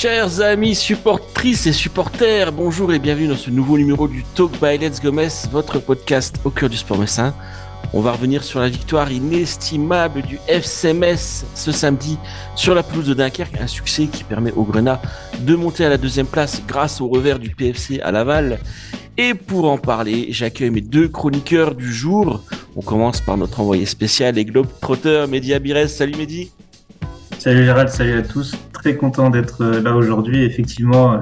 Chers amis supportrices et supporters, bonjour et bienvenue dans ce nouveau numéro du Talk by Let's Go Metz, votre podcast au cœur du sport messin. On va revenir sur la victoire inestimable du FC Metz ce samedi sur la pelouse de Dunkerque, un succès qui permet aux Grenats de monter à la deuxième place grâce au revers du PFC à Laval. Et pour en parler, j'accueille mes deux chroniqueurs du jour. On commence par notre envoyé spécial et globe-trotteur, Mehdi Abirez. Salut Mehdi. Salut Gérald, salut à tous. Très content d'être là aujourd'hui. Effectivement,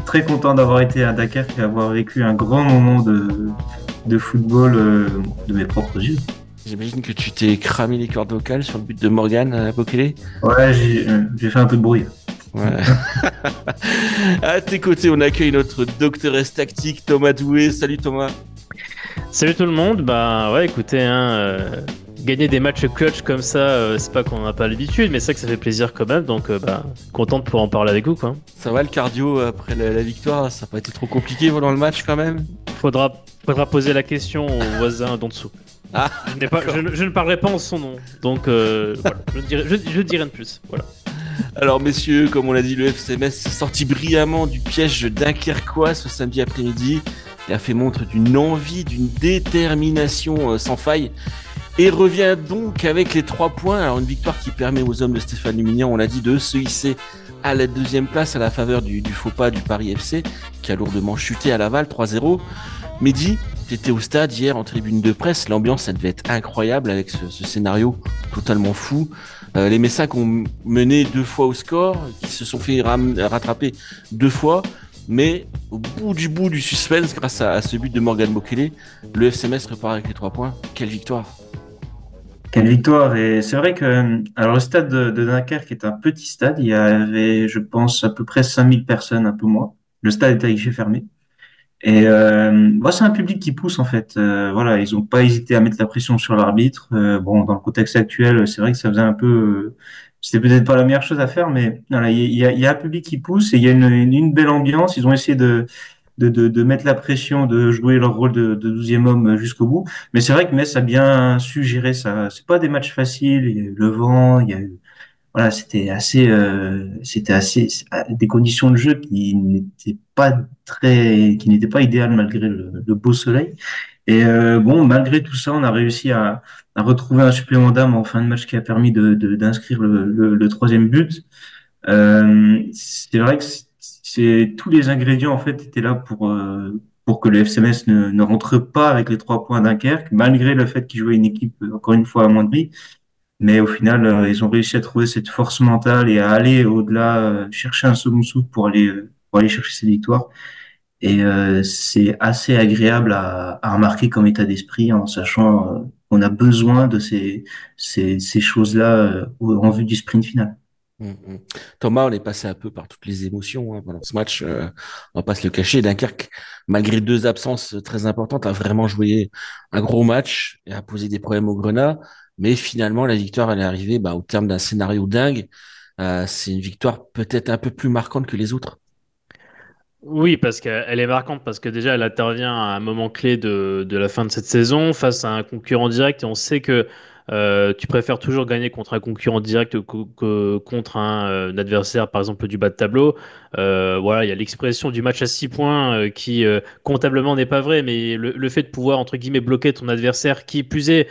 très content d'avoir été à Dunkerque et avoir vécu un grand moment de football de mes propres yeux. J'imagine que tu t'es cramé les cordes vocales sur le but de Morgan à Bokele. Ouais, j'ai fait un peu de bruit. Ouais. À tes côtés, on accueille notre doctoresse tactique Thomas Doué. Salut Thomas. Salut tout le monde. Bah ouais, écoutez, gagner des matchs clutch comme ça, c'est pas qu'on n'a pas l'habitude, mais c'est vrai que ça fait plaisir quand même. Donc content de pouvoir en parler avec vous, quoi. Ça va le cardio après la victoire? Ça n'a pas été trop compliqué pendant le match quand même? Faudra poser la question au voisin d'en dessous. Ah, je ne parlerai pas en son nom, donc voilà, je dirai de plus. Voilà. Alors messieurs, comme on l'a dit, le FC Metz s'est sorti brillamment du piège dunkerquois ce samedi après-midi et a fait montre d'une envie, d'une détermination sans faille et revient donc avec les 3 points. Alors une victoire qui permet aux hommes de Stéphane Lumignan, on l'a dit, de se hisser à la deuxième place à la faveur du faux pas du Paris FC qui a lourdement chuté à Laval 3-0. Mehdi, t'étais au stade hier en tribune de presse, l'ambiance ça devait être incroyable avec ce scénario totalement fou. Les Messins qui ont mené 2 fois au score, qui se sont fait rattraper 2 fois, mais au bout du suspense, grâce à ce but de Morgan Bokele, le FC Metz repart avec les 3 points. Quelle victoire! Quelle victoire! Et c'est vrai que alors le stade de Dunkerque est un petit stade. Il y avait, je pense, à peu près 5000 personnes, un peu moins. Le stade était à guichet fermé. Et moi, c'est un public qui pousse en fait. Voilà, ils ont pas hésité à mettre la pression sur l'arbitre. Bon, dans le contexte actuel, c'est vrai que ça faisait un peu, c'était peut-être pas la meilleure chose à faire, mais voilà, il y a un public qui pousse et il y a une belle ambiance. Ils ont essayé de mettre la pression, de jouer leur rôle de 12e homme jusqu'au bout. Mais c'est vrai que Metz a bien su gérer ça. C'est pas des matchs faciles. Il y a eu le vent, il y a eu voilà, c'était assez des conditions de jeu qui n'étaient pas idéales malgré le beau soleil. Et bon, malgré tout ça, on a réussi à retrouver un supplément d'âme en fin de match qui a permis d'inscrire le troisième but. C'est vrai que c'est tous les ingrédients en fait étaient là pour que le FCMS ne rentre pas avec les 3 points à Dunkerque, malgré le fait qu'il jouait une équipe encore une fois amoindrie. Mais au final, ils ont réussi à trouver cette force mentale et à aller au-delà, chercher un second souffle pour aller chercher cette victoire. Et c'est assez agréable à remarquer comme état d'esprit en sachant qu'on a besoin de ces choses-là en vue du sprint final. Thomas, on est passé un peu par toutes les émotions pendant ce match. On va pas se le cacher. Dunkerque, malgré 2 absences très importantes, a vraiment joué un gros match et a posé des problèmes aux Grenats. Mais finalement, la victoire, elle est arrivée au terme d'un scénario dingue. C'est une victoire peut-être un peu plus marquante que les autres. Oui, parce qu'elle est marquante, parce que déjà elle intervient à un moment clé de la fin de cette saison face à un concurrent direct et on sait que tu préfères toujours gagner contre un concurrent direct que contre un adversaire par exemple du bas de tableau. Voilà, il y a l'expression du match à 6 points qui comptablement n'est pas vrai, mais le fait de pouvoir entre guillemets bloquer ton adversaire qui plus est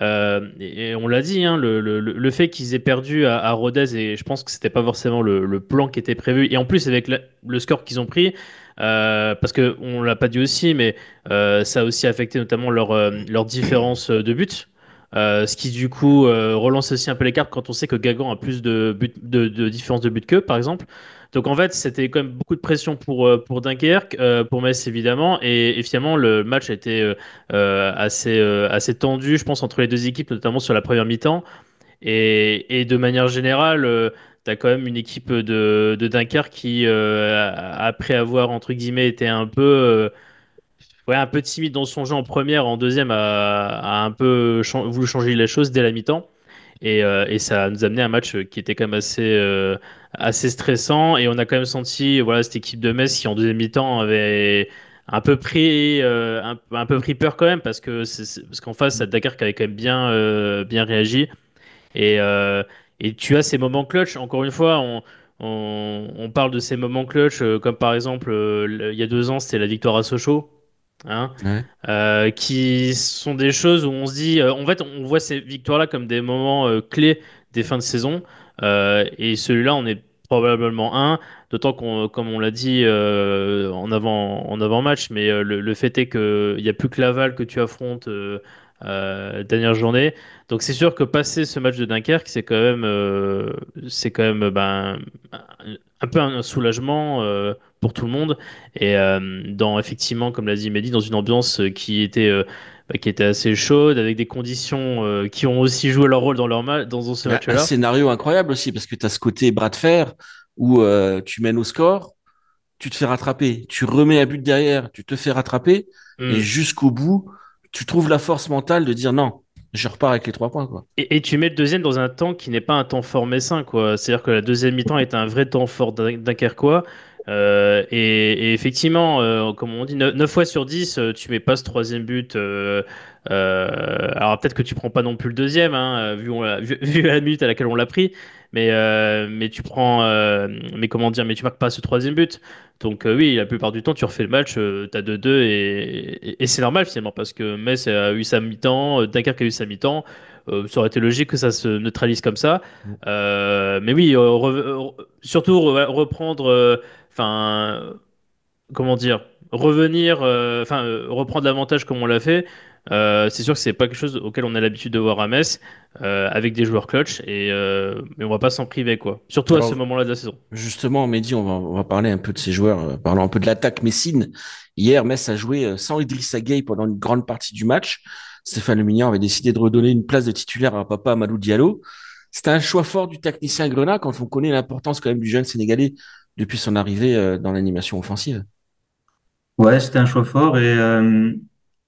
et on l'a dit, hein, le fait qu'ils aient perdu à Rodez, et je pense que c'était pas forcément le plan qui était prévu, et en plus avec le score qu'ils ont pris, parce que on l'a pas dit aussi, mais ça a aussi affecté notamment leur différence de but. Ce qui du coup relance aussi un peu les cartes quand on sait que Guingamp a plus de différence de but qu'eux, par exemple. Donc en fait, c'était quand même beaucoup de pression pour Dunkerque, pour Metz évidemment, et finalement le match a été assez tendu, je pense, entre les deux équipes, notamment sur la première mi-temps. Et de manière générale, tu as quand même une équipe de Dunkerque qui, après avoir, entre guillemets, été un peu timide dans son jeu en première, en deuxième, a un peu voulu changer les choses dès la mi-temps. Et ça nous a amené à un match qui était quand même assez stressant. Et on a quand même senti voilà, cette équipe de Metz qui, en deuxième mi-temps, avait un peu pris peur quand même, parce qu'en face, Dakar qui avait quand même bien réagi. Et, euh, et tu as ces moments clutch. Encore une fois, on parle de ces moments clutch, comme par exemple, il y a 2 ans, c'était la victoire à Sochaux. Hein, Ouais. qui sont des choses où on se dit, en fait, on voit ces victoires-là comme des moments clés des fins de saison, et celui-là, on est probablement un, d'autant qu'on, comme on l'a dit en avant match, mais le fait est que il y a plus que Laval que tu affrontes dernière journée, donc c'est sûr que passer ce match de Dunkerque, c'est quand même un peu un soulagement pour tout le monde. Et dans effectivement, comme l'a dit Mehdi, dans une ambiance qui était assez chaude, avec des conditions qui ont aussi joué leur rôle dans ce Un match-là. scénario incroyable aussi, parce que tu as ce côté bras de fer où tu mènes au score, tu te fais rattraper, tu remets un but derrière, tu te fais rattraper, et Hmm. jusqu'au bout, tu trouves la force mentale de dire non, je repars avec les 3 points, quoi. Et tu mets le deuxième dans un temps qui n'est pas un temps fort messin, quoi. C'est-à-dire que la deuxième mi-temps est un vrai temps fort dunkerquois. Et effectivement, comme on dit, 9 fois sur 10, tu mets pas ce troisième but. Alors peut-être que tu prends pas non plus le deuxième, hein, vu la minute à laquelle on l'a pris. Mais tu prends, mais comment dire, mais tu marques pas ce troisième but. Donc oui, la plupart du temps, tu refais le match, t'as 2-2 et c'est normal finalement parce que Metz a eu sa mi-temps, Dunkerque a eu sa mi-temps. Ça aurait été logique que ça se neutralise comme ça. Mais oui, surtout reprendre, enfin, comment dire, revenir, reprendre l'avantage comme on l'a fait. C'est sûr que c'est pas quelque chose auquel on a l'habitude de voir à Metz, avec des joueurs clutch, mais on va pas s'en priver, quoi. Surtout à ce Alors, moment-là de la saison. justement, Mehdi, on va parler un peu de ces joueurs, parlons un peu de l'attaque messine. Hier, Metz a joué sans Idrissa Gueye pendant une grande partie du match. Stéphane Le Mignan avait décidé de redonner une place de titulaire à Papa Amadou Diallo. C'était un choix fort du technicien Grenat quand on connaît l'importance quand même du jeune Sénégalais depuis son arrivée dans l'animation offensive. Ouais, c'était un choix fort et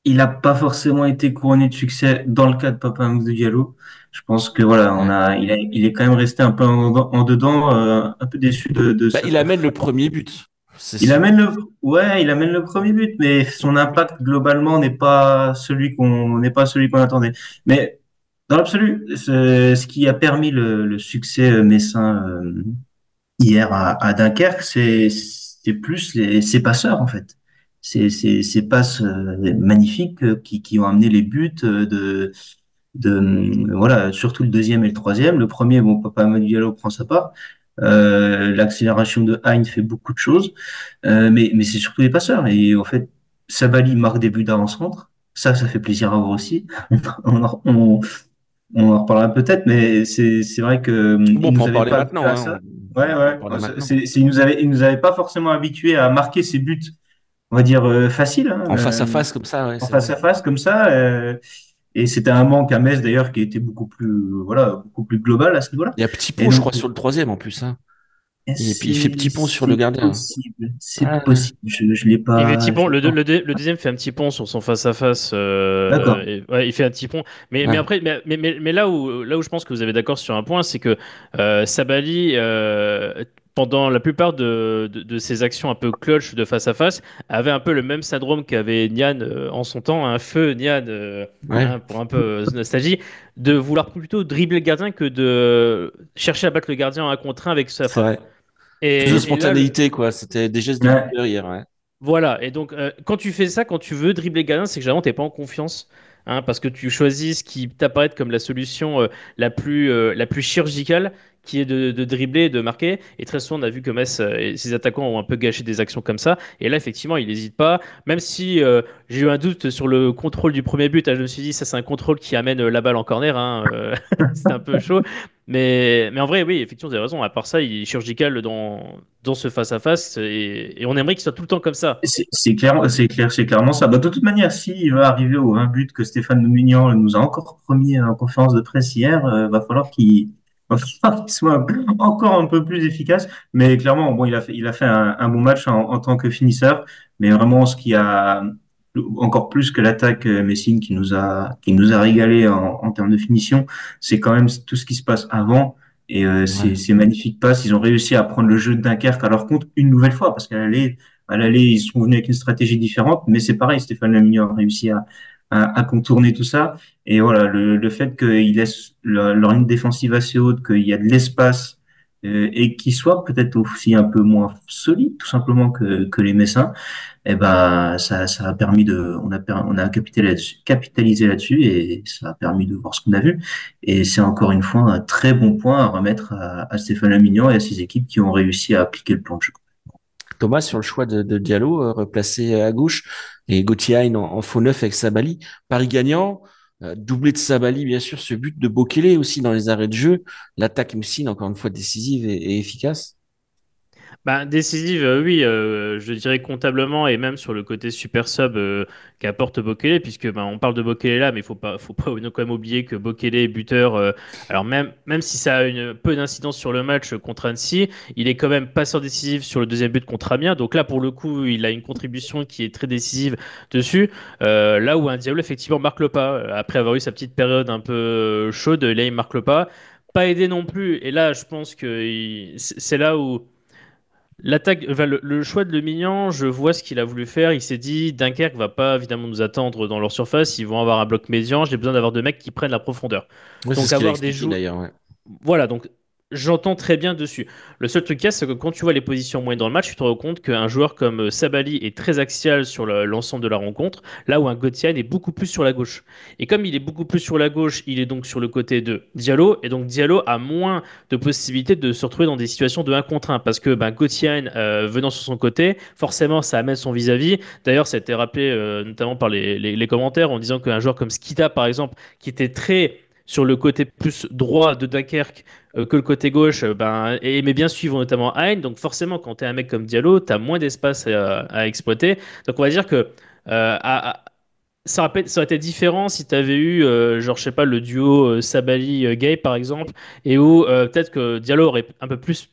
il n'a pas forcément été couronné de succès dans le cas de Papa Amadou Diallo. Je pense que voilà, Ouais. il est quand même resté un peu en dedans, un peu déçu de Bah, sa il amène le performance. premier but. C'est Il son... amène ouais, il amène le premier but, mais son impact globalement n'est pas celui qu'on attendait. Mais dans l'absolu, ce qui a permis le succès messin hier à Dunkerque, c'est plus ses passeurs en fait. Ces passes magnifiques qui ont amené les buts voilà, surtout le deuxième et le troisième. Le premier, bon, Papa Amadou Diallo prend sa part. L'accélération de Hein fait beaucoup de choses, mais c'est surtout les passeurs. Et en fait, Sabali marque des buts d'avant-centre. Ça fait plaisir à voir aussi. On, en- on, on en reparlera peut-être, mais c'est vrai que Bon, il on peut nous en avait parler pas habitués maintenant, à hein. ça. Ouais, On peut en ouais. parler maintenant. Il nous avait pas forcément habitués à marquer ces buts, on va dire faciles, hein, En face à face comme ça, ouais, en c'est vrai. face à face comme ça. Et c'était un manque à Metz d'ailleurs qui était beaucoup plus, voilà, beaucoup plus global à ce niveau-là. Il y a petit Et pont, je donc, crois, sur le troisième en plus, hein. Et puis il fait c'est petit pont sur le gardien. c'est Ah, possible. Je l'ai Il fait un petit pas, pont. je l'ai pas. Le deuxième fait un petit pont sur son face-à-face. D'accord. Ouais, il fait un petit pont. Mais ouais. après, mais là où je pense que vous avez d'accord sur un point, c'est que Sabali, pendant la plupart de ses actions un peu clutch de face-à-face, avait un peu le même syndrome qu'avait Nian en son temps, un feu Nian, Ouais, hein, pour un peu nostalgie, de vouloir plutôt dribbler le gardien que de chercher à battre le gardien en un contre un avec sa c'est frappe. vrai. Plus de Et là, spontanéité, quoi. C'était des gestes de Ouais. leader hier, ouais. voilà, et donc quand tu fais ça, quand tu veux dribbler Gallin, c'est que généralement t'es pas en confiance, hein, parce que tu choisis ce qui t'apparaît comme la solution la plus chirurgicale, qui est de dribbler et de marquer. Et très souvent, on a vu que Metz et ses attaquants ont un peu gâché des actions comme ça. Et là, effectivement, il n'hésite pas. Même si j'ai eu un doute sur le contrôle du premier but, hein, je me suis dit, ça c'est un contrôle qui amène la balle en corner, hein, c'était un peu chaud. Mais en vrai, oui, effectivement, vous avez raison. À part ça, il est chirurgical dans ce face-à-face et on aimerait qu'il soit tout le temps comme ça. C'est clairement ça. Bah, de toute manière, s'il va arriver au 20 buts que Stéphane Noumignan nous a encore promis en conférence de presse hier, va falloir qu'il soit encore un peu plus efficace. Mais clairement, bon, il a fait un bon match en tant que finisseur. Mais vraiment, ce qui a encore plus que l'attaque Messine qui nous a régalé en termes de finition, c'est quand même tout ce qui se passe avant. Et Ouais, ces magnifiques passes, ils ont réussi à prendre le jeu de Dunkerque à leur compte une nouvelle fois, parce à l'aller, ils sont venus avec une stratégie différente, mais c'est pareil, Stéphane Lamignon a réussi à contourner tout ça. Et voilà, le fait qu'ils laissent leur ligne défensive assez haute, qu'il y a de l'espace et qui soit peut-être aussi un peu moins solide, tout simplement que les Messins, eh ben ça a permis on a capitalisé là-dessus et ça a permis de voir ce qu'on a vu. Et c'est encore une fois un très bon point à remettre à Stéphane Lamignan et à ses équipes qui ont réussi à appliquer le plan de jeu. Thomas, sur le choix de Diallo, replacé à gauche, et Gauthier Hein en faux neuf avec Sabali. Paris gagnant, doublé de Sabali, bien sûr, ce but de Bokele aussi dans les arrêts de jeu. L'attaque Messine, encore une fois, décisive et efficace. Bah, décisive, oui, je dirais comptablement et même sur le côté super sub qu'apporte Bokele, puisque on parle de Bokele là, mais faut pas quand même oublier que Bokele est buteur. Alors même si ça a peu d'incidence sur le match contre Annecy, il est quand même passeur décisif sur le deuxième but contre Amiens. Donc là, pour le coup, il a une contribution qui est très décisive dessus. Là où un Diallo effectivement marque le pas après avoir eu sa petite période un peu chaude, là il marque le pas. Pas aidé non plus. Et là, je pense que c'est là où l'attaque, enfin, le choix de Le Mignan, je vois ce qu'il a voulu faire. Il s'est dit, Dunkerque va pas évidemment nous attendre dans leur surface. Ils vont avoir un bloc médian. J'ai besoin d'avoir deux mecs qui prennent la profondeur. Ouais, c'est Donc ce qu'il a avoir des expliqué joueurs, d'ailleurs. Ouais. voilà, donc j'entends très bien dessus. Le seul truc qu'il y a, c'est que quand tu vois les positions moyennes dans le match, tu te rends compte qu'un joueur comme Sabali est très axial sur l'ensemble de la rencontre, là où un Gauthier est beaucoup plus sur la gauche. Et comme il est beaucoup plus sur la gauche, il est donc sur le côté de Diallo, et donc Diallo a moins de possibilités de se retrouver dans des situations de 1 contre 1, parce que Gauthier venant sur son côté, forcément ça amène son vis-à-vis. D'ailleurs, ça a été rappelé notamment par les commentaires en disant qu'un joueur comme Skita, par exemple, qui était très sur le côté plus droit de Dunkerque que le côté gauche, et aimait bien suivre notamment Hein. Donc forcément, quand tu es un mec comme Diallo, tu as moins d'espace à exploiter. Donc on va dire que ça aurait été différent si tu avais eu, genre, je sais pas, le duo Sabali-Gay par exemple, et où peut-être que Diallo aurait un peu plus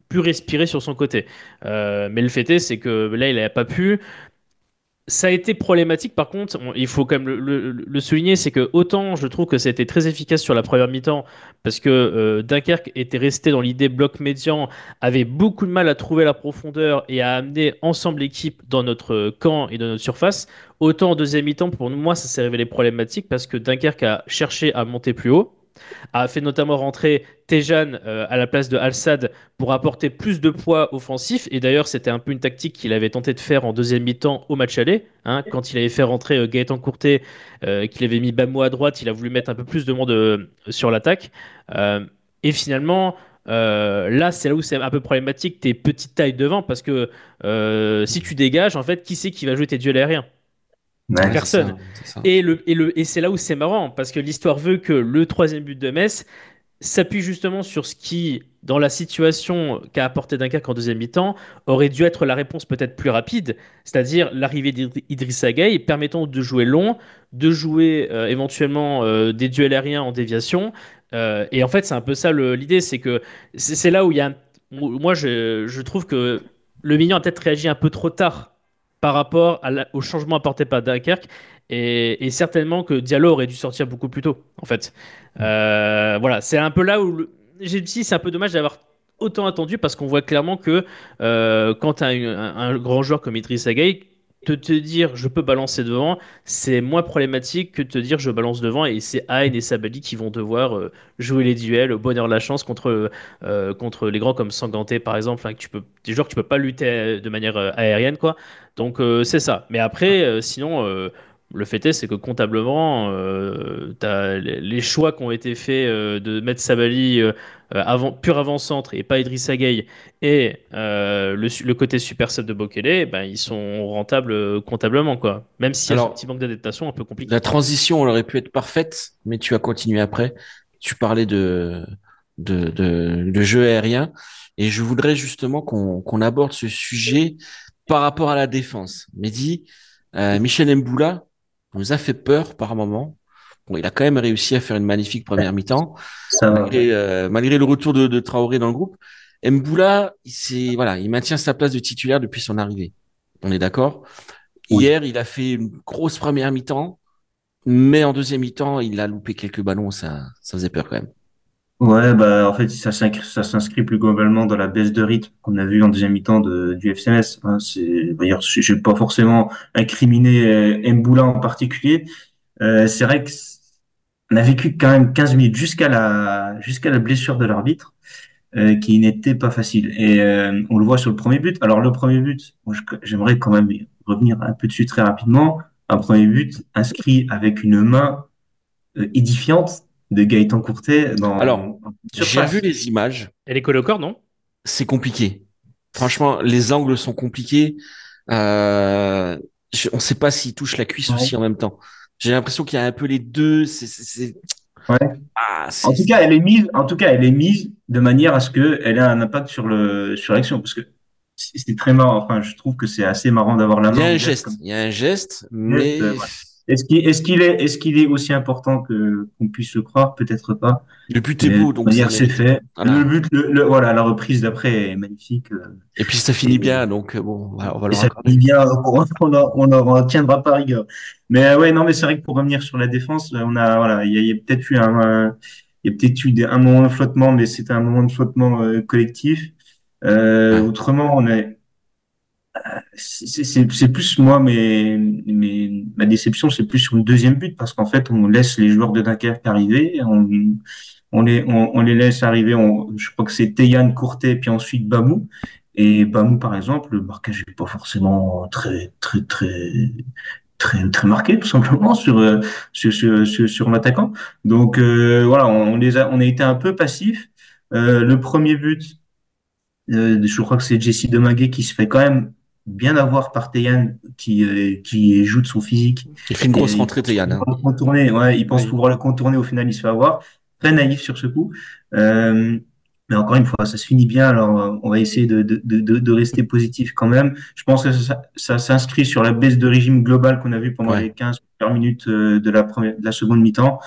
pu respirer sur son côté. Mais le fait est, c'est que là, il n'a pas pu. Ça a été problématique, par contre, il faut quand même le souligner, c'est que autant je trouve que ça a été très efficace sur la première mi-temps, parce que Dunkerque était resté dans l'idée bloc médian, avait beaucoup de mal à trouver la profondeur et à amener ensemble l'équipe dans notre camp et dans notre surface, autant en deuxième mi-temps, pour moi, ça s'est révélé problématique, parce que Dunkerque a cherché à monter plus haut, a fait notamment rentrer Tejan à la place de Al-Sad pour apporter plus de poids offensif. Et d'ailleurs, c'était un peu une tactique qu'il avait tenté de faire en deuxième mi-temps au match aller. Hein, quand il avait fait rentrer Gaëtan Courtet, qu'il avait mis Bamo à droite, il a voulu mettre un peu plus de monde sur l'attaque. Et finalement, là, c'est là où c'est un peu problématique, tes petites tailles devant, parce que si tu dégages, en fait, qui c'est qui va jouer tes duels aériens? Ouais, Ouais, c'est Personne. ça. C'est ça. Et c'est là où c'est marrant, parce que l'histoire veut que le troisième but de Metz, s'appuie justement sur ce qui, dans la situation qu'a apporté Dunkerque en deuxième mi-temps, aurait dû être la réponse peut-être plus rapide, c'est-à-dire l'arrivée d'Idrissa Gueye permettant de jouer long, de jouer éventuellement des duels aériens en déviation. Et en fait, c'est un peu ça l'idée, c'est que c'est là où il y a... Moi, je trouve que le Mignon a peut-être réagi un peu trop tard par rapport au changement apporté par Dunkerque. Et certainement que Diallo aurait dû sortir beaucoup plus tôt, en fait. Voilà, c'est un peu là où j'ai dit c'est un peu dommage d'avoir autant attendu parce qu'on voit clairement que quand tu as un grand joueur comme Idriss Gueye, te dire je peux balancer devant, c'est moins problématique que de te dire je balance devant et c'est Hein et Sabali qui vont devoir jouer les duels au bonheur de la chance contre les grands comme Sanganté par exemple, enfin, des joueurs que tu peux pas lutter de manière aérienne quoi. Donc c'est ça. Mais après, sinon. Le fait est, c'est que comptablement, t'as les choix qui ont été faits de mettre Sabali pur avant-centre et pas Idrissa Gueye et le côté super sub de Bokele, ben, ils sont rentables comptablement, quoi. Même s'il y a ce petit Alors, manque d'adaptation un peu compliqué. la transition, elle aurait pu être parfaite, mais tu as continué après. Tu parlais de jeu aérien, et je voudrais justement qu'on aborde ce sujet par rapport à la défense. Mehdi, Michel Mboula nous a fait peur par moment. Bon, il a quand même réussi à faire une magnifique première mi-temps, ça va. malgré le retour de Traoré dans le groupe. Mboula, voilà, il maintient sa place de titulaire depuis son arrivée. On est d'accord? Oui. Hier, il a fait une grosse première mi-temps. Mais en deuxième mi-temps, il a loupé quelques ballons, ça faisait peur quand même. Ouais, bah, en fait, ça s'inscrit plus globalement dans la baisse de rythme qu'on a vu en deuxième mi-temps du FCMS. Hein. D'ailleurs, je vais pas forcément incriminer Mboula en particulier. C'est vrai qu'on a vécu quand même 15 minutes jusqu'à la blessure de l'arbitre. qui n'était pas facile. Et on le voit sur le premier but. Alors le premier but, moi, j'aimerais quand même revenir un peu dessus très rapidement. Un premier but inscrit avec une main édifiante de Gaëtan Courtet Alors, en j'ai revu surface. les images. Elle est collée au corps, non? C'est compliqué. Franchement, les angles sont compliqués. Euh, on ne sait pas s'il touche la cuisse Ouais. aussi en même temps. J'ai l'impression qu'il y a un peu les deux. Ouais. Ah, En tout cas, en tout cas, elle est mise de manière à ce que elle ait un impact sur l'action, parce que c'est très marrant. Enfin, je trouve que c'est assez marrant d'avoir la il y main a un ouverte geste. comme Il y a un geste, geste. mais Voilà. Est-ce qu'il est aussi important que qu'on puisse le croire? Peut-être pas. le but est Mais de beau, toute donc ça manière, c'est mérite. fait. Le Voilà. but, voilà, la reprise d'après est magnifique. Et puis ça finit Et, bien, donc bon, on va et leur ça finit accorder. bien. On en tiendra pas rigueur. Mais ouais, non, mais c'est vrai que pour revenir sur la défense, on a, voilà, il y a peut-être eu il y a peut-être eu un moment de flottement, mais c'était un moment de flottement collectif. Ouais. Autrement, c'est plus moi, ma déception, c'est plus sur le deuxième but parce qu'en fait, on laisse les joueurs de Dunkerque arriver, on les laisse arriver. Je crois que c'est Teyan, Courtet, puis ensuite Bamou. Et Bamou, par exemple, le marquage n'est pas forcément très marqué, tout simplement, sur l'attaquant. Donc, voilà, on a été un peu passifs. Le premier but, je crois que c'est Jesse Demagué qui se fait quand même bien avoir par Teyan qui joue de son physique Il fait une grosse et il rentrée, pense Yann. pouvoir le contourner. Ouais, il pense Oui. pouvoir le contourner. Au final, il se fait avoir. Très naïf sur ce coup. Euh, mais encore une fois, ça se finit bien. Alors, on va essayer de rester positif quand même. Je pense que ça s'inscrit sur la baisse de régime globale qu'on a vu pendant Ouais. les 15 premières minutes de la seconde mi-temps.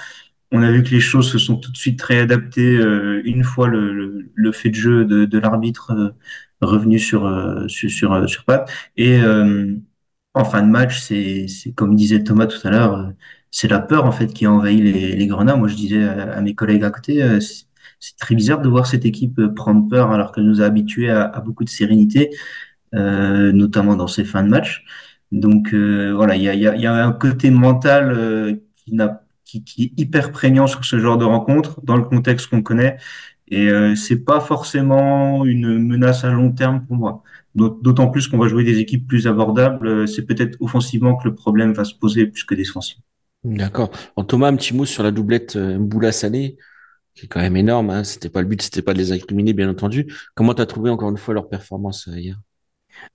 On a vu que les choses se sont tout de suite réadaptées une fois le fait de jeu de l'arbitre revenu sur patte. Et en fin de match, c'est comme disait Thomas tout à l'heure, c'est la peur en fait qui a envahi les Grenats. Moi, je disais à mes collègues à côté, c'est très bizarre de voir cette équipe prendre peur alors qu'elle nous a habitués à beaucoup de sérénité, notamment dans ces fins de match. Donc voilà, il y a un côté mental qui est hyper prégnant sur ce genre de rencontre dans le contexte qu'on connaît. Et c'est pas forcément une menace à long terme pour moi. D'autant plus qu'on va jouer des équipes plus abordables. C'est peut-être offensivement que le problème va se poser plus que défensivement. D'accord. En Thomas, un petit mot sur la doublette Mboula-Sané, qui est quand même énorme. Hein. C'était pas le but, c'était pas de les incriminer, bien entendu. Comment t'as trouvé encore une fois leur performance hier?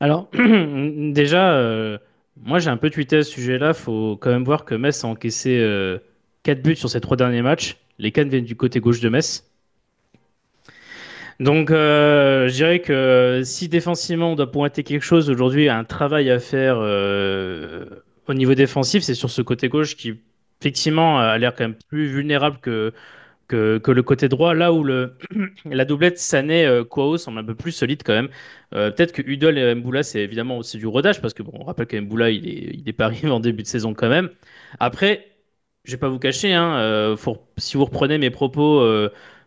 Alors, déjà, moi j'ai un peu tweeté à ce sujet-là. Faut quand même voir que Metz a encaissé 4 buts sur ses 3 derniers matchs. Les 4 viennent du côté gauche de Metz. Donc, je dirais que si défensivement on doit pointer quelque chose aujourd'hui, un travail à faire au niveau défensif, c'est sur ce côté gauche qui, effectivement, a l'air quand même plus vulnérable que le côté droit, là où la doublette Sané-Kouao semble un peu plus solide quand même. Peut-être que Udol et Mboula, c'est évidemment aussi du rodage, parce que bon, on rappelle que Mboula, il est pas arrivé en début de saison quand même. Après, je vais pas vous cacher, hein, si vous reprenez mes propos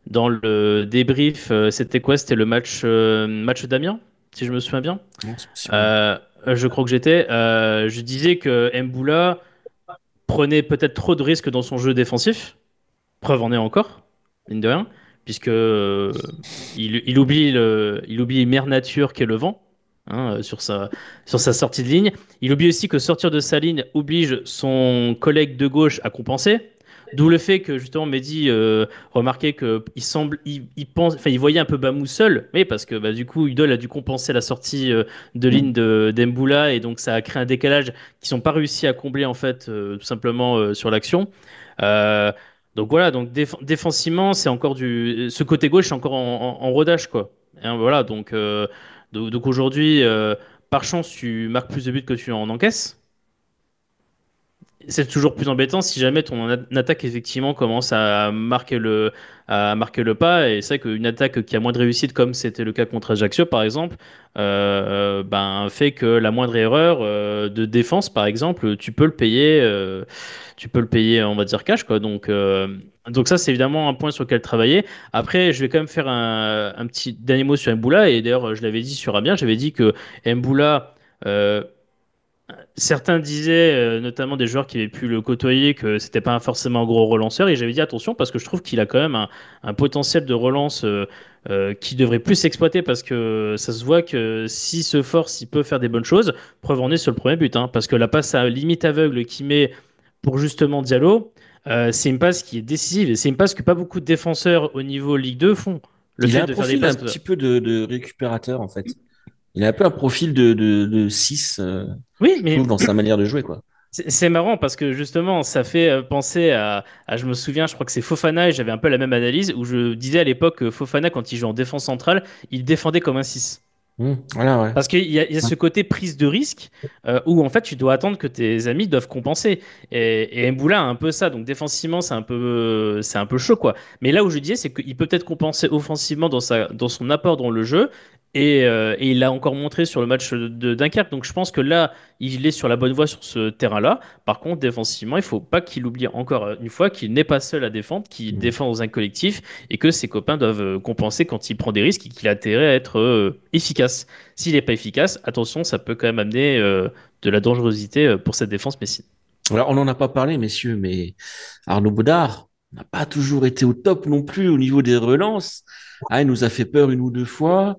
dans le débrief, c'était quoi? C'était le match d'Amiens, si je me souviens bien. Non, c'est possible, ouais. Euh, je crois que j'étais. Je disais que Mboula prenait peut-être trop de risques dans son jeu défensif. Preuve en est encore, mine de rien, puisque il oublie Mère Nature qui est le vent, hein, sur sa sortie de ligne. Il oublie aussi que sortir de sa ligne oblige son collègue de gauche à compenser. D'où le fait que justement Mehdi remarquait que il pense, enfin il voyait un peu Bamou seul, mais parce que bah, du coup Udol a dû compenser la sortie de ligne de d'Emboula et donc ça a créé un décalage qu'ils n'ont pas réussi à combler en fait tout simplement sur l'action. Euh, donc voilà, donc défensivement, c'est encore ce côté gauche, c'est encore en rodage quoi. Hein, voilà, donc aujourd'hui, par chance, tu marques plus de buts que tu en encaisses. C'est toujours plus embêtant si jamais ton attaque effectivement commence à marquer le pas. Et c'est vrai qu'une attaque qui a moins de réussite, comme c'était le cas contre Ajaccio par exemple, ben, fait que la moindre erreur de défense par exemple, tu peux le payer, on va dire cash quoi. Donc ça c'est évidemment un point sur lequel travailler. Après, je vais quand même faire un petit dernier mot sur Mboula. Et d'ailleurs, je l'avais dit sur Amiens, j'avais dit que Mboula certains disaient, notamment des joueurs qui avaient pu le côtoyer, que c'était pas forcément un gros relanceur. Et j'avais dit attention parce que je trouve qu'il a quand même un potentiel de relance qui devrait plus s'exploiter parce que ça se voit que s'il se force, il peut faire des bonnes choses. Preuve en est sur le premier but, hein, parce que la passe à limite aveugle qu'il met pour justement Diallo, c'est une passe qui est décisive et c'est une passe que pas beaucoup de défenseurs au niveau Ligue 2 font. Le Il a fait un de faire des profil un passes. petit peu de récupérateur, en fait. Il a un peu un profil de 6, Oui, je mais trouve, dans sa manière de jouer, quoi. c'est marrant parce que justement, ça fait penser je me souviens, je crois que c'est Fofana et j'avais un peu la même analyse où je disais à l'époque que Fofana, quand il joue en défense centrale, il défendait comme un 6. Voilà, ouais. Parce qu'il y a ce côté prise de risque où en fait tu dois attendre que tes amis doivent compenser. Et Mboula a un peu ça, donc défensivement c'est un peu chaud quoi. Mais là où je disais c'est qu'il peut peut-être compenser offensivement dans son apport dans le jeu. Et il l'a encore montré sur le match de Dunkerque. Donc je pense que là, il est sur la bonne voie sur ce terrain-là. Par contre, défensivement, il faut pas qu'il oublie encore une fois qu'il n'est pas seul à défendre, qu'il Mm. défend dans un collectif et que ses copains doivent compenser quand il prend des risques et qu'il a intérêt à être efficace. S'il n'est pas efficace, attention, ça peut quand même amener de la dangerosité pour cette défense Messi. Alors, on n'en a pas parlé, messieurs, mais Arnaud Baudard n'a pas toujours été au top non plus au niveau des relances. Ah, il nous a fait peur une ou deux fois.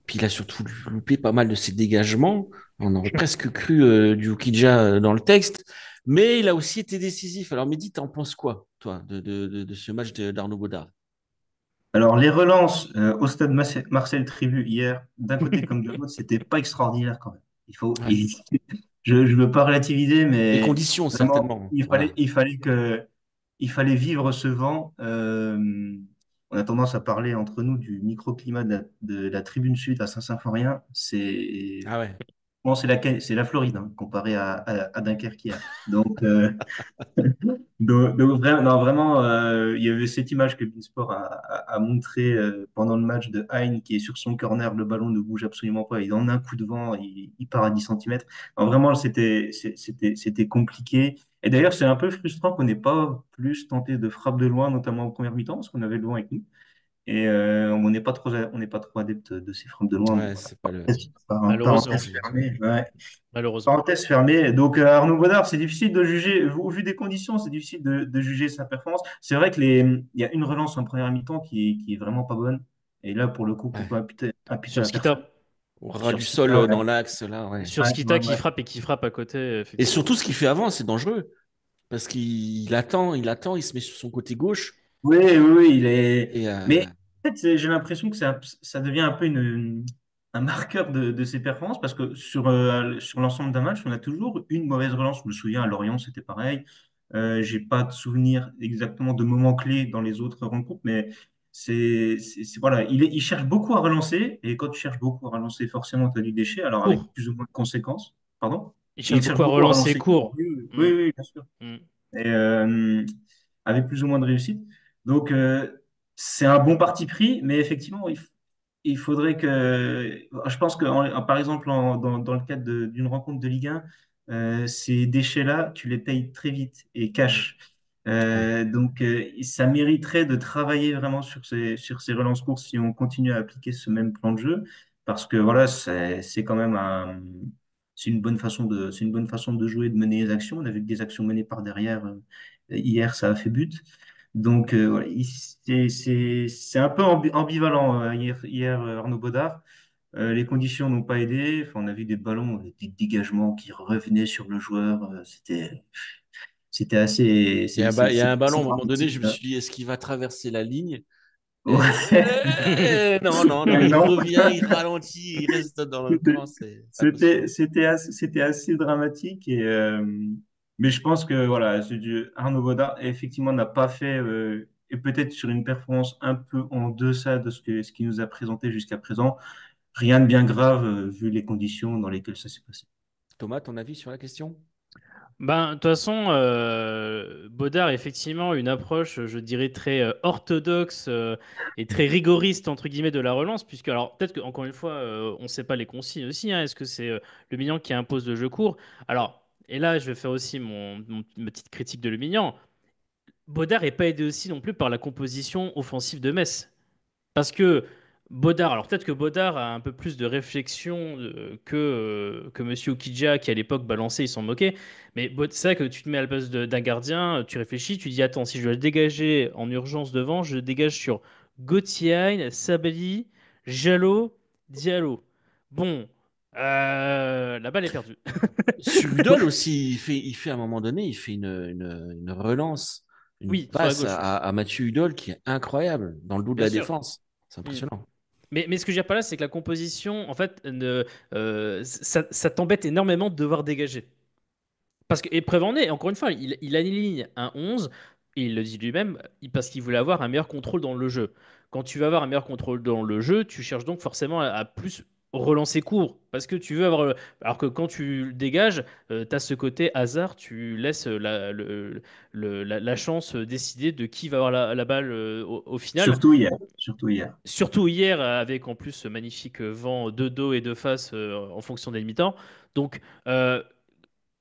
Puis il a surtout loupé pas mal de ses dégagements. On aurait presque cru du Ukidja dans le texte. Mais il a aussi été décisif. Alors, Mehdi, t'en penses quoi, toi, de ce match d'Arnaud Baudard? Alors, les relances au stade Marcel Tribu hier, d'un côté comme de l'autre, c'était pas extraordinaire quand même. Il faut, Ouais. il- je veux pas relativiser, Les mais conditions, vraiment, certainement. Voilà. il fallait vivre ce vent. On a tendance à parler entre nous du microclimat de la tribune sud à Saint-Symphorien. Ah ouais. Bon, c'est la Floride, hein, comparé à Dunkerque hier. Non, vraiment, il y avait cette image que Beansport a montré pendant le match de Hein, qui est sur son corner, le ballon ne bouge absolument pas, il en a un coup de vent, il part à 10 centimètres. Vraiment, c'était compliqué. Et d'ailleurs, c'est un peu frustrant qu'on n'ait pas plus tenté de frappe de loin, notamment en première mi-temps, parce qu'on avait le vent avec nous. Et on n'est pas trop adepte de ces frappes de loin. Mais Ouais, voilà. c'est pas le. Malheureusement. Parenthèse fermée. Ouais. Malheureusement. Parenthèse fermée. Donc, Arnaud Bodard, c'est difficile de juger, au vu des conditions, c'est difficile de juger sa performance. C'est vrai il y a une relance en première mi-temps qui est vraiment pas bonne. Et là, pour le coup, qu'on peut Ouais. imputer Sur à personne. Skita. Au ras Sur du ce qui sol là, ouais. dans l'axe, là, ouais. Sur Ouais, Skita ouais, qui ouais. frappe et qui frappe à côté, Et effectivement. surtout, ce qu'il fait avant, c'est dangereux. Parce qu'il attend, il se met sur son côté gauche. Oui, oui, oui, il est. Et Mais en fait, j'ai l'impression que ça devient un peu un marqueur de ses performances parce que sur l'ensemble d'un match, on a toujours une mauvaise relance. Je me souviens, à Lorient, c'était pareil. J'ai pas de souvenir exactement de moments clés dans les autres rencontres, mais voilà, il cherche beaucoup à relancer et quand tu cherches beaucoup à relancer, forcément, tu as du déchet, alors avec Court. plus ou moins de conséquences. Pardon? Il Et cherche il cherche beaucoup à beaucoup à relancer relancer court. court. Oui, oui, Mm, oui, oui, bien sûr mm. et avec plus ou moins de réussite. Donc, c'est un bon parti pris, mais effectivement, il faudrait que. Je pense que, par exemple, dans le cadre d'une rencontre de Ligue 1, ces déchets-là, tu les payes très vite et Mm. cash. ouais. Ça mériterait de travailler vraiment sur ces relances courtes si on continue à appliquer ce même plan de jeu, parce que voilà, c'est quand même c'est une bonne façon de jouer, de mener les actions. On a vu que des actions menées par derrière, hier, ça a fait but. Donc, voilà, c'est un peu ambivalent hier, Arnaud Bodard. Les conditions n'ont pas aidé. Enfin, on a vu des ballons, des dégagements qui revenaient sur le joueur. C'était assez, Il y a un c'était ballon, assez à un moment donné, dramatique. je me suis dit, est-ce qu'il va traverser la ligne? Ouais. Non, non, non, il Non. revient, il ralentit, il reste dans le C'était camp, c'est pas possible. c'était assez dramatique. Mais je pense que voilà, Arnaud Godard, effectivement, n'a pas fait, et peut-être sur une performance un peu en deçà de ce qu'il nous a présenté jusqu'à présent, rien de bien grave vu les conditions dans lesquelles ça s'est passé. Thomas, ton avis sur la question? Ben, de toute façon, Baudard a effectivement une approche, je dirais, très orthodoxe et très rigoriste, entre guillemets, de la relance, puisque, alors, peut-être qu'encore une fois, on ne sait pas les consignes aussi, hein. Est-ce que c'est le Mignan qui impose le jeu court? Alors, et là, je vais faire aussi ma petite critique de Le Mignan. Baudard n'est pas aidé aussi non plus par la composition offensive de Metz. Parce que Bodard, alors peut-être que Bodard a un peu plus de réflexion que Monsieur Okidja qui à l'époque balançait, il s'en moquait. Mais c'est vrai que tu te mets à la place d'un gardien, tu réfléchis, tu dis attends, si je dois le dégager en urgence devant, je le dégage sur Gauthier, Sabali, Jalot, Diallo. Bon, la balle est perdue. Sur Udol aussi, il fait à un moment donné, il fait une relance, une Oui, sur la passe gauche. à Mathieu Udol qui est incroyable dans le dos de Bien la sûr. défense. C'est Hmm. impressionnant. Mais ce que je veux dire par là, c'est que la composition, en fait, ça t'embête énormément de devoir dégager. Parce que, et preuve en est, encore une fois, il aligne un 11, et il le dit lui-même, parce qu'il voulait avoir un meilleur contrôle dans le jeu. Quand tu veux avoir un meilleur contrôle dans le jeu, tu cherches donc forcément à plus relancer court. Parce que tu veux avoir. Alors que quand tu le dégages, tu as ce côté hasard, tu laisses la chance décider de qui va avoir la balle au final. Surtout hier. Surtout hier. Surtout hier, avec en plus ce magnifique vent de dos et de face en fonction des mi-temps. Donc,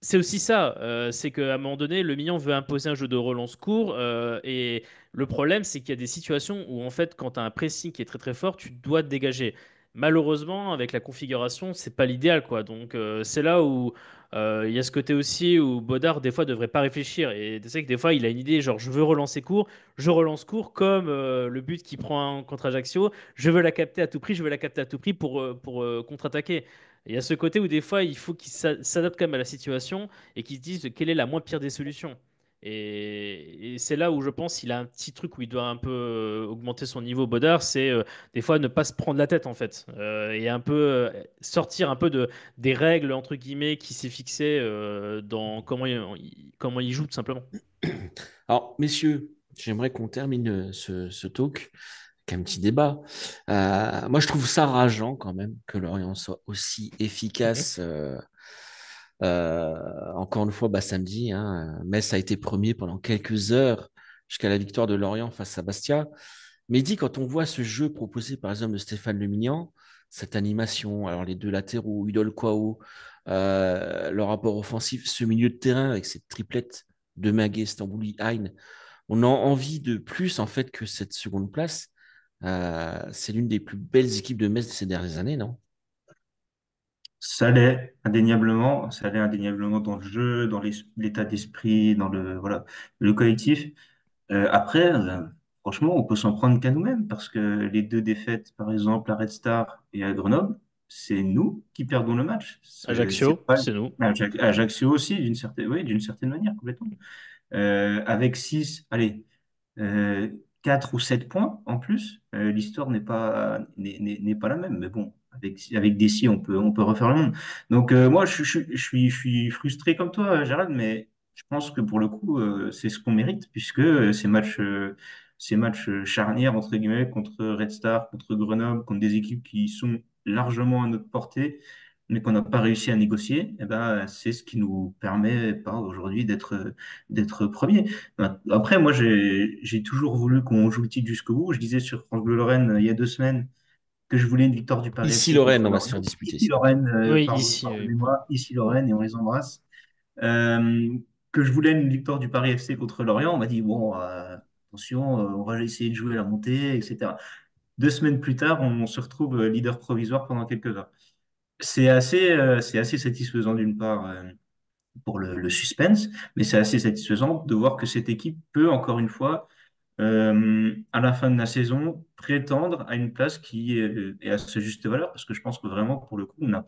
c'est aussi ça, c'est qu'à un moment donné, le Milan veut imposer un jeu de relance court, et le problème, c'est qu'il y a des situations où en fait, quand tu as un pressing qui est très très fort, tu dois te dégager. Malheureusement, avec la configuration, c'est pas l'idéal, quoi. Donc c'est là où il y a ce côté aussi où Bodard des fois devrait pas réfléchir. Et tu sais que des fois, il a une idée, genre je veux relancer court, je relance court, comme le but qu'il prend contre Ajaccio, je veux la capter à tout prix, je veux la capter à tout prix pour contre-attaquer. Il y a ce côté où des fois, il faut qu'ils s'adaptent quand même à la situation et qu'ils se disent quelle est la moins pire des solutions. Et c'est là où je pense qu'il a un petit truc où il doit un peu augmenter son niveau Bodard, c'est des fois ne pas se prendre la tête en fait. Et un peu sortir un peu des règles entre guillemets qui s'est fixé dans comment il joue tout simplement. Alors, messieurs, j'aimerais qu'on termine ce talk avec un petit débat. Moi, je trouve ça rageant quand même que Lorient soit aussi Mhm. efficace. Encore une fois, bah, samedi, hein, Metz a été premier pendant quelques heures jusqu'à la victoire de Lorient face à Bastia. Mais dit, quand on voit ce jeu proposé par exemple de Stéphane Lemignan, cette animation, alors les deux latéraux, Udol Kwao, le rapport offensif, ce milieu de terrain avec cette triplette de Magué, Stambouli, Hein, on a envie de plus en fait que cette seconde place. C'est l'une des plus belles équipes de Metz de ces dernières années, non? Ça l'est indéniablement dans le jeu, dans l'état d'esprit, dans voilà, le collectif. Après, franchement, on peut s'en prendre qu'à nous-mêmes parce que les deux défaites, par exemple, à Red Star et à Grenoble, c'est nous qui perdons le match. C'est Ajaccio, pas c'est nous. Ajaccio aussi, oui, d'une certaine manière, complètement. Avec 6, allez, 4 ou 7 points en plus, l'histoire n'est pas la même. Mais bon, avec des si, on peut refaire le monde. Donc, moi, je suis frustré comme toi, Gérald, mais je pense que pour le coup, c'est ce qu'on mérite, puisque ces matchs charnières, entre guillemets, contre Red Star, contre Grenoble, contre des équipes qui sont largement à notre portée, mais qu'on n'a pas réussi à négocier, eh ben, c'est ce qui nous permet pas aujourd'hui d'être premier. Après, moi, j'ai toujours voulu qu'on joue le titre jusqu'au bout. Je disais sur France Bleu Lorraine il y a 2 semaines que je voulais une victoire du Paris Ici, FC contre Lorraine, on va se faire Lorient. disputer Ici ça. Lorraine, Oui, ici. pardonnez-moi, ici Lorraine et on les embrasse. Euh, que je voulais une victoire du Paris FC contre Lorient. On m'a dit, bon, attention, on va essayer de jouer la montée, etc. 2 semaines plus tard, on se retrouve leader provisoire pendant quelques heures. C'est assez satisfaisant d'une part. Pour le suspense, mais c'est assez satisfaisant de voir que cette équipe peut, encore une fois, à la fin de la saison, prétendre à une place qui est à sa juste valeur, parce que je pense que vraiment, pour le coup, on n'a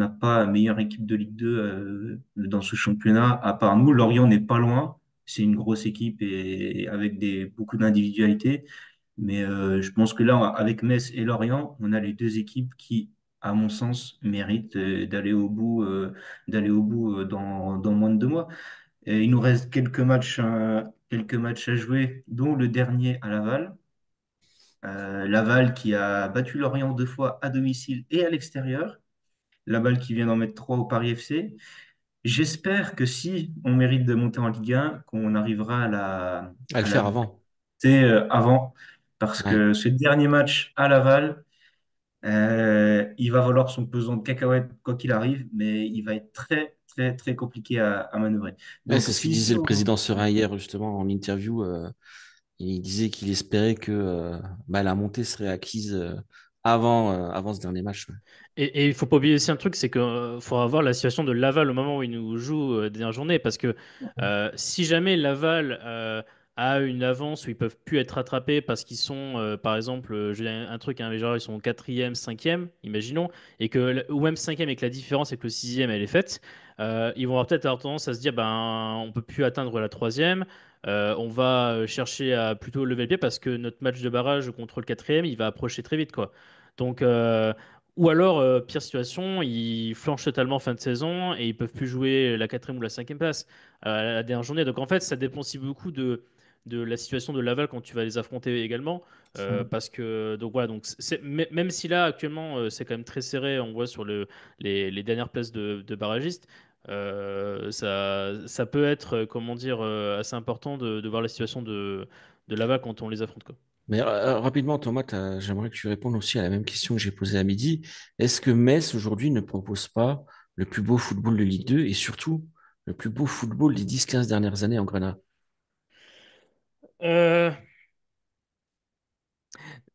pas la meilleure équipe de Ligue 2 dans ce championnat, à part nous. Lorient n'est pas loin, c'est une grosse équipe et avec beaucoup d'individualité. Mais je pense que là, avec Metz et Lorient, on a les deux équipes qui, à mon sens, méritent d'aller au bout dans moins de 2 mois. Et il nous reste quelques matchs à jouer, dont le dernier à Laval. Laval qui a battu Lorient 2 fois à domicile et à l'extérieur. Laval qui vient d'en mettre 3 au Paris FC. J'espère que si on mérite de monter en Ligue 1, qu'on arrivera À le à la faire avant. avant, parce Ouais. que ce dernier match à Laval, il va valoir son pesant de cacahuètes quoi qu'il arrive, mais il va être très, très, très compliqué à manœuvrer. Ouais, Donc, c'est ce que si, disait si le on... président Serein hier, justement, en interview. Il disait qu'il espérait que la montée serait acquise avant ce dernier match. Ouais. Et il faut pas oublier aussi un truc, c'est qu'il faut avoir la situation de Laval au moment où il nous joue dernière journée, parce que si jamais Laval a une avance où ils peuvent plus être rattrapés parce qu'ils sont, par exemple, je dis un truc, hein, genre ils sont quatrième, cinquième, imaginons, ou même cinquième et que la différence est que le sixième elle est faite, ils vont avoir peut-être avoir tendance à se dire, ben, on peut plus atteindre la troisième. On va chercher à plutôt lever le pied parce que notre match de barrage contre le quatrième, il va approcher très vite, quoi. Donc, ou alors, pire situation, ils flanchent totalement en fin de saison et ils peuvent plus jouer la quatrième ou la cinquième place à la dernière journée. Donc en fait, ça dépend aussi beaucoup de la situation de Laval quand tu vas les affronter également. Parce que, donc voilà, donc même si là, actuellement, c'est quand même très serré, on voit sur les dernières places de barragistes, ça peut être, comment dire, assez important de voir la situation de Laval quand on les affronte, quoi. Mais rapidement, Thomas, j'aimerais que tu répondes aussi à la même question que j'ai posée à midi. Est-ce que Metz aujourd'hui ne propose pas le plus beau football de Ligue 2 et surtout le plus beau football des 10-15 dernières années en Grenade? Euh,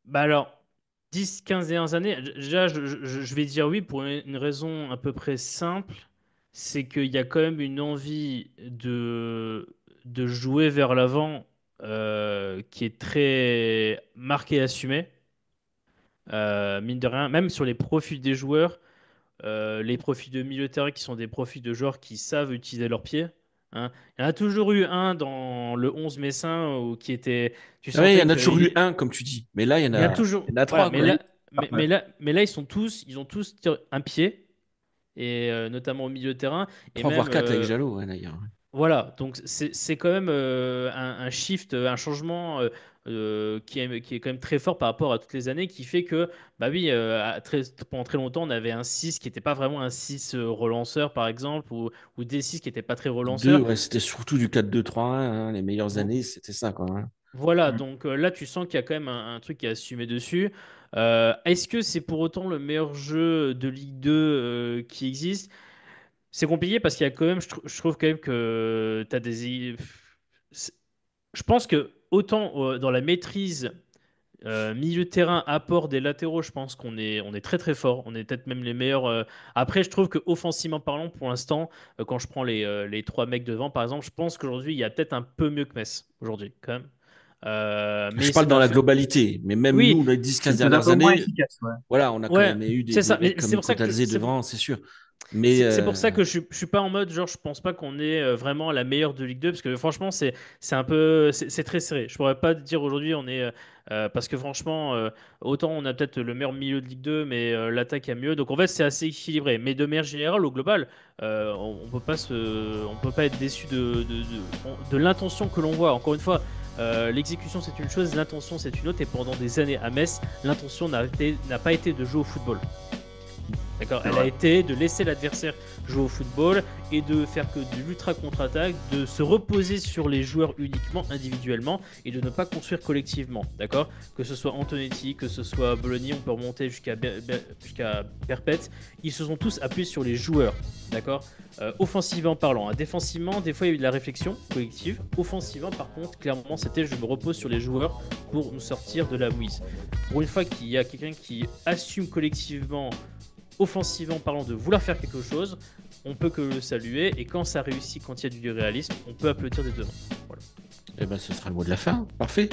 Bah alors, 10, 15 dernières années, déjà, je vais dire oui pour une raison à peu près simple, c'est qu'il y a quand même une envie de jouer vers l'avant qui est très marquée et assumée. Mine de rien, même sur les profils des joueurs, les profils de milieu de terrain qui sont des profils de joueurs qui savent utiliser leurs pieds. Hein. Il y en a toujours eu un dans le 11 Messin qui était. Tu Ah oui, il y sentais en a que. toujours eu un, comme tu dis. Mais là, Il y en a toujours. il y en a Voilà, trois, quoi. mais là, ils ont tous un pied, et notamment au milieu de terrain. Et Trois voire même, quatre avec Jalot, ouais, d'ailleurs. voilà, donc c'est quand même un shift, un changement qui est quand même très fort par rapport à toutes les années, qui fait que, bah oui, pendant très longtemps, on avait un 6 qui n'était pas vraiment un 6 relanceur, par exemple, ou des 6 qui n'étaient pas très Deux, relanceurs. ouais, c'était surtout du 4-2-3-1, hein, les meilleures Vo- années, c'était ça, quoi. Hein. Voilà, donc là, tu sens qu'il y a quand même un truc qui est assumé dessus. Est-ce que c'est pour autant le meilleur jeu de Ligue 2 qui existe? C'est compliqué parce qu'il y a quand même, je trouve quand même que tu as des. C'est- Je pense que autant dans la maîtrise milieu de terrain, apport des latéraux, je pense on est très très fort. On est peut-être même les meilleurs. Après, je trouve que offensivement parlant, pour l'instant, quand je prends les trois mecs devant, par exemple, je pense qu'aujourd'hui, il y a peut-être un peu mieux que Metz, aujourd'hui, quand même. Je Mais parle c'est dans un la fait. globalité, mais même Oui, nous, les 10-15 C'est peut-être un dernières peu moins années, efficace, ouais. voilà, on a quand ouais, même eu c'est des ça. mecs Mais c'est comme pour ça que Kotadze devant, c'est sûr. Mais c'est pour ça que je suis pas en mode genre je pense pas qu'on est vraiment la meilleure de Ligue 2 parce que franchement c'est un peu c'est très serré. Je pourrais pas te dire aujourd'hui on est parce que franchement autant on a peut-être le meilleur milieu de Ligue 2 mais l'attaque a mieux. Donc en fait c'est assez équilibré. Mais de manière générale au global on peut pas on peut pas être déçu de l'intention que l'on voit. Encore une fois l'exécution c'est une chose, l'intention c'est une autre et pendant des années à Metz l'intention n'a pas été de jouer au football. D'accord, C'est elle a vrai. été de laisser l'adversaire jouer au football et de faire que de l'ultra contre-attaque, de se reposer sur les joueurs uniquement individuellement et de ne pas construire collectivement. D'accord, que ce soit Antonetti, que ce soit Bologna, on peut remonter jusqu'à Perpet, ils se sont tous appuyés sur les joueurs. D'accord, offensivement parlant, hein. Défensivement, des fois il y a eu de la réflexion collective. Offensivement, par contre, clairement, c'était je me repose sur les joueurs pour nous sortir de la mouise. Pour une fois qu'il y a quelqu'un qui assume collectivement offensivement parlant de vouloir faire quelque chose, on peut que le saluer et quand ça réussit, quand il y a du réalisme, on peut applaudir des deux mains. Voilà. eh ben, ce sera le mot de la fin. Parfait.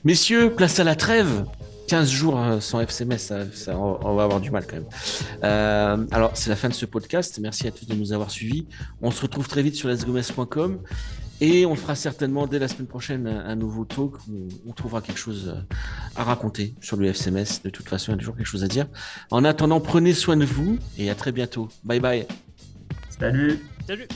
Messieurs, place à la trêve. 15 jours sans FCMS, on va avoir du mal quand même. Alors, c'est la fin de ce podcast. Merci à tous de nous avoir suivis. On se retrouve très vite sur lesgomes.com et on fera certainement dès la semaine prochaine un nouveau talk où on trouvera quelque chose à raconter sur le FCMS. De toute façon, il y a toujours quelque chose à dire. En attendant, prenez soin de vous et à très bientôt. Bye bye. Salut! Salut!